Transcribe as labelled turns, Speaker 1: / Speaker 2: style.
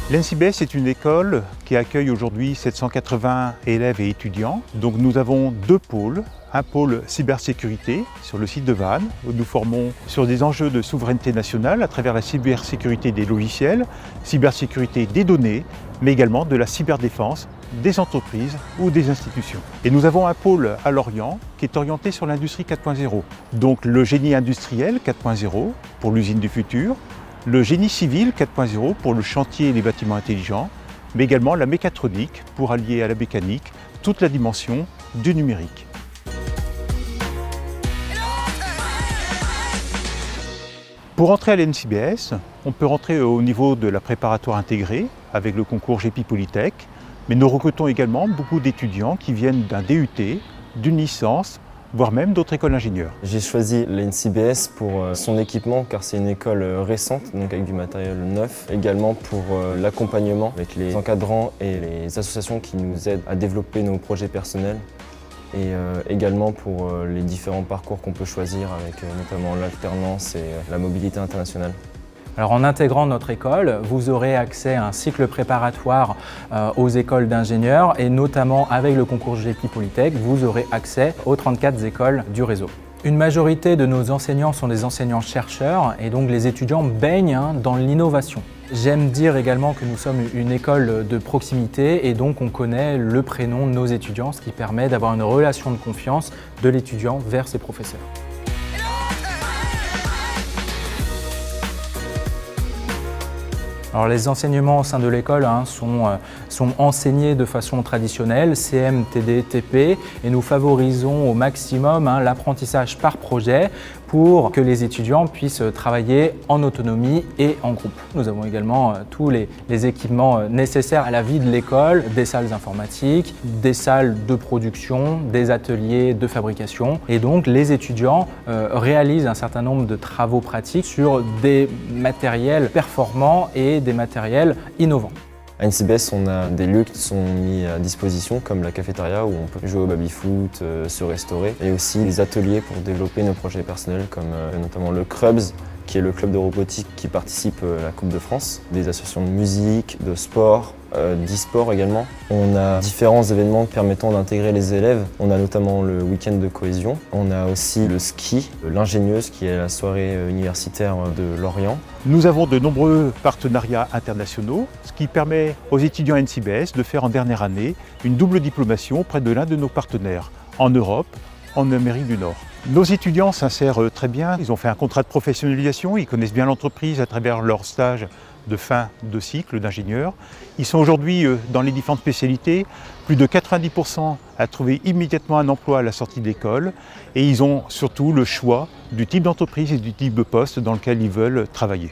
Speaker 1: L'NCBS est une école qui accueille aujourd'hui 780 élèves et étudiants. Donc nous avons deux pôles. Un pôle cybersécurité sur le site de Vannes, où nous formons sur des enjeux de souveraineté nationale à travers la cybersécurité des logiciels, cybersécurité des données, mais également de la cyberdéfense des entreprises ou des institutions. Et nous avons un pôle à Lorient qui est orienté sur l'industrie 4.0. Donc le génie industriel 4.0 pour l'usine du futur, le génie civil 4.0 pour le chantier et les bâtiments intelligents, mais également la mécatronique pour allier à la mécanique toute la dimension du numérique. Pour entrer à l'NCBS, on peut rentrer au niveau de la préparatoire intégrée avec le concours GEPI Polytech, mais nous recrutons également beaucoup d'étudiants qui viennent d'un DUT, d'une licence, voire même d'autres écoles d'ingénieurs.
Speaker 2: J'ai choisi l'NCBS pour son équipement car c'est une école récente, donc avec du matériel neuf. Également pour l'accompagnement avec les encadrants et les associations qui nous aident à développer nos projets personnels. Et également pour les différents parcours qu'on peut choisir avec notamment l'alternance et la mobilité internationale.
Speaker 3: Alors en intégrant notre école, vous aurez accès à un cycle préparatoire aux écoles d'ingénieurs et notamment avec le concours GEPI Polytech, vous aurez accès aux 34 écoles du réseau. Une majorité de nos enseignants sont des enseignants-chercheurs et donc les étudiants baignent dans l'innovation. J'aime dire également que nous sommes une école de proximité et donc on connaît le prénom de nos étudiants, ce qui permet d'avoir une relation de confiance de l'étudiant vers ses professeurs. Alors les enseignements au sein de l'école sont enseignés de façon traditionnelle, CM, TD, TP, et nous favorisons au maximum l'apprentissage par projet pour que les étudiants puissent travailler en autonomie et en groupe. Nous avons également tous les équipements nécessaires à la vie de l'école, des salles informatiques, des salles de production, des ateliers de fabrication. Et donc les étudiants réalisent un certain nombre de travaux pratiques sur des matériels performants et des matériels innovants.
Speaker 2: À NCBS, on a des lieux qui sont mis à disposition comme la cafétéria où on peut jouer au baby-foot, se restaurer et aussi des ateliers pour développer nos projets personnels comme notamment le Crubs qui est le club de robotique qui participe à la Coupe de France, des associations de musique, de sport, d'e-sport également. On a différents événements permettant d'intégrer les élèves. On a notamment le week-end de cohésion. On a aussi le ski, l'ingénieuse qui est la soirée universitaire de Lorient.
Speaker 1: Nous avons de nombreux partenariats internationaux, ce qui permet aux étudiants NCBS de faire en dernière année une double diplomation auprès de l'un de nos partenaires, en Europe, en Amérique du Nord. Nos étudiants s'insèrent très bien, ils ont fait un contrat de professionnalisation, ils connaissent bien l'entreprise à travers leur stage de fin de cycle d'ingénieur. Ils sont aujourd'hui dans les différentes spécialités, plus de 90% à trouver immédiatement un emploi à la sortie de l'école et ils ont surtout le choix du type d'entreprise et du type de poste dans lequel ils veulent travailler.